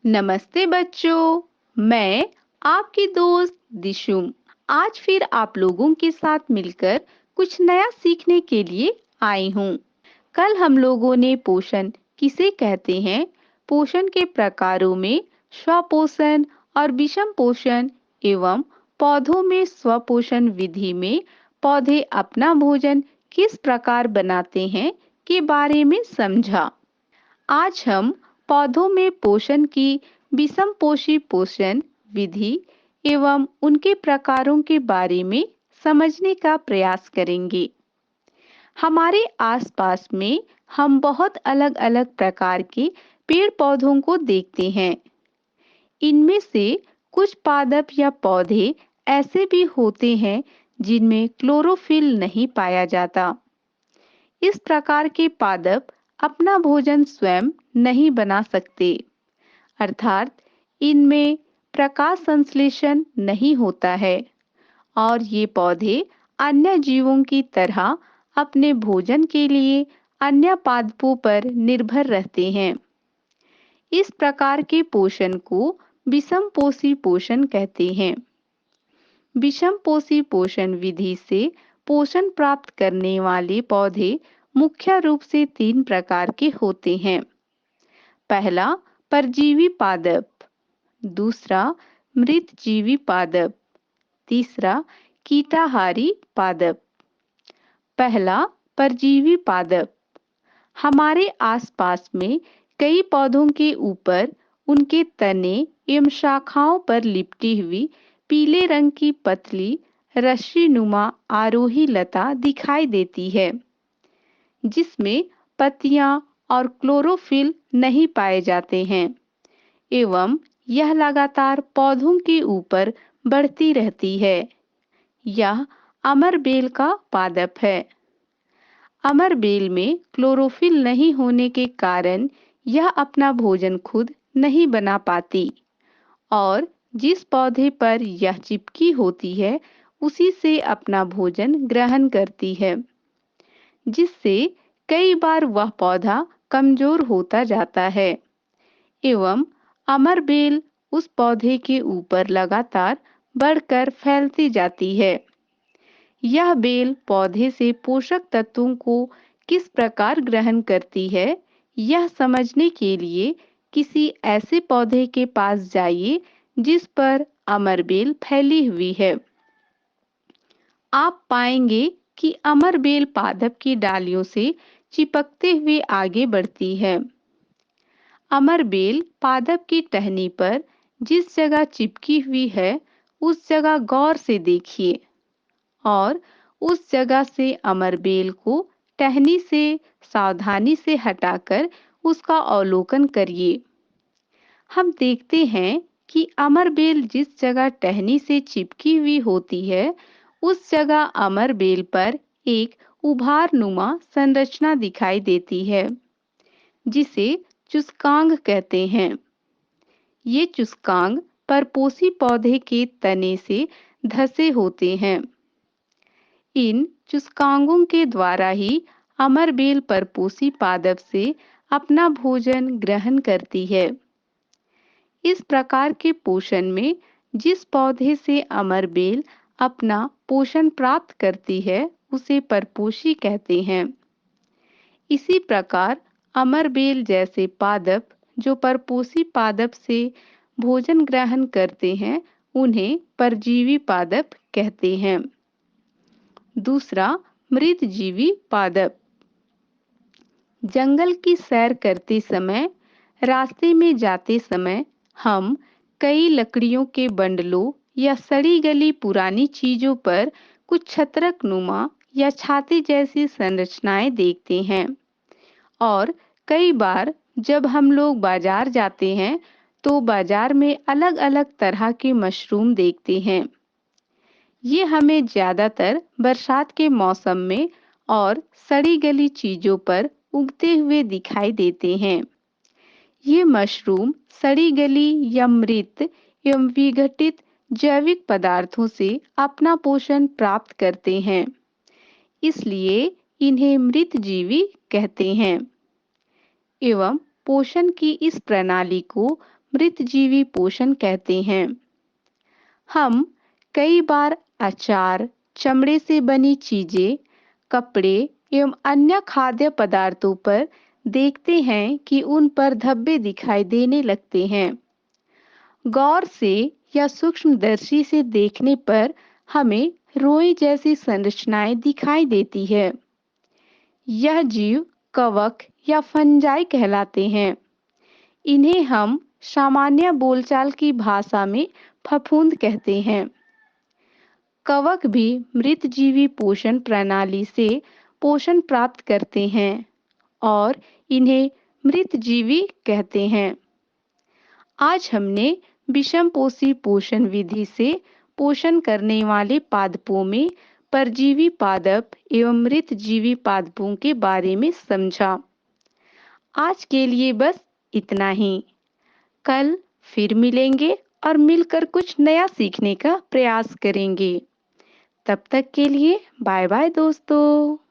नमस्ते बच्चों, मैं आपकी दोस्त दिशुम आज फिर आप लोगों के साथ मिलकर कुछ नया सीखने के लिए आई हूँ। कल हम लोगों ने पोषण किसे कहते हैं, पोषण के प्रकारों में स्वपोषण और विषम पोषण एवं पौधों में स्वपोषण विधि में पौधे अपना भोजन किस प्रकार बनाते हैं के बारे में समझा। आज हम पौधों में पोषण की विषम पोषी पोषण विधि एवं उनके प्रकारों के बारे में समझने का प्रयास करेंगे। हमारे आसपास में हम बहुत अलग-अलग प्रकार के पेड़ पौधों को देखते हैं। इनमें से कुछ पादप या पौधे ऐसे भी होते हैं जिनमें क्लोरोफिल नहीं पाया जाता। इस प्रकार के पादप अपना भोजन स्वयं नहीं बना सकते, अर्थात इनमें प्रकाश संश्लेषण नहीं होता है और ये पौधे अन्य जीवों की तरह अपने भोजन के लिए अन्य पादपों पर निर्भर रहते हैं। इस प्रकार के पोषण को विषम पोषी पोषण कहते हैं। विषम पोषी पोषण विधि से पोषण प्राप्त करने वाले पौधे मुख्य रूप से 3 प्रकार के होते हैं। पहला परजीवी पादप, दूसरा मृतजीवी पादप, तीसरा कीटाहारी पादप। पहला परजीवी पादप हमारे आसपास में कई पौधों के ऊपर उनके तने एवं शाखाओं पर लिपटी हुई पीले रंग की पतली रस्सीनुमा आरोही लता दिखाई देती है, जिसमें पत्तियां और क्लोरोफिल नहीं पाए जाते हैं एवं यह लगातार पौधों के ऊपर बढ़ती रहती है। यह अमरबेल का पादप है। अमरबेल में क्लोरोफिल नहीं होने के कारण यह अपना भोजन खुद नहीं बना पाती और जिस पौधे पर यह चिपकी होती है उसी से अपना भोजन ग्रहण करती है, जिससे कई बार वह पौधा कमजोर होता जाता है एवं अमरबेल उस पौधे के ऊपर लगातार बढ़कर फैलती जाती है। यह बेल पौधे से पोषक तत्वों को किस प्रकार ग्रहण करती है, यह समझने के लिए किसी ऐसे पौधे के पास जाइए जिस पर अमरबेल फैली हुई है। आप पाएंगे कि अमरबेल पादप की डालियों से चिपकते हुए आगे बढ़ती है। अमरबेल पादप की टहनी पर जिस जगह चिपकी हुई है उस जगह गौर से देखिए और उस जगह से अमरबेल को टहनी से सावधानी से हटाकर उसका अवलोकन करिए। हम देखते हैं कि अमरबेल जिस जगह टहनी से चिपकी हुई होती है उस जगह अमरबेल पर एक उभारनुमा संरचना दिखाई देती है, जिसे चुस्कांग कहते हैं। ये चुस्कांग परपोषी पौधे के तने से धसे होते हैं। इन चुस्कांगों के द्वारा ही अमरबेल परपोषी पादप से अपना भोजन ग्रहण करती है। इस प्रकार के पोषण में जिस पौधे से अमरबेल अपना पोषण प्राप्त करती है उसे परपोषी कहते हैं। इसी प्रकार अमरबेल जैसे पादप जो परपोषी पादप से भोजन ग्रहण करते हैं उन्हें परजीवी पादप कहते हैं। दूसरा मृतजीवी पादप। जंगल की सैर करते समय, रास्ते में जाते समय हम कई लकड़ियों के बंडलों या सड़ी गली पुरानी चीजों पर कुछ छत्रक नुमा या छाते जैसी संरचनाएं देखते हैं और कई बार जब हम लोग बाजार जाते हैं तो बाजार में अलग-अलग तरह के मशरूम देखते हैं। ये हमें ज्यादातर बरसात के मौसम में और सड़ी गली चीजों पर उगते हुए दिखाई देते हैं। ये मशरूम सड़ी गली या मृत एवं विघटित जैविक पदार्थों से अपना पोषण प्राप्त करते हैं, इसलिए इन्हें मृतजीवी कहते हैं एवं पोषण की इस प्रणाली को मृतजीवी पोषण कहते हैं। हम कई बार अचार, चमड़े से बनी चीजें, कपड़े एवं अन्य खाद्य पदार्थों पर देखते हैं कि उन पर धब्बे दिखाई देने लगते हैं। गौर से या सूक्ष्मदर्शी से देखने पर हमें रोई जैसी संरचनाएं दिखाई देती है। यह जीव कवक या फंजाई कहलाते हैं। इन्हें हम सामान्य बोलचाल की भाषा में फफूंद कहते हैं। कवक भी मृतजीवी पोषण प्रणाली से पोषण प्राप्त करते हैं और इन्हें मृतजीवी कहते हैं। आज हमने विषमपोषी पोषण विधि से पोषण करने वाले पादपों में परजीवी पादप एवं मृतजीवी पादपों के बारे में समझा। आज के लिए बस इतना ही। कल फिर मिलेंगे और मिलकर कुछ नया सीखने का प्रयास करेंगे। तब तक के लिए बाय बाय दोस्तों।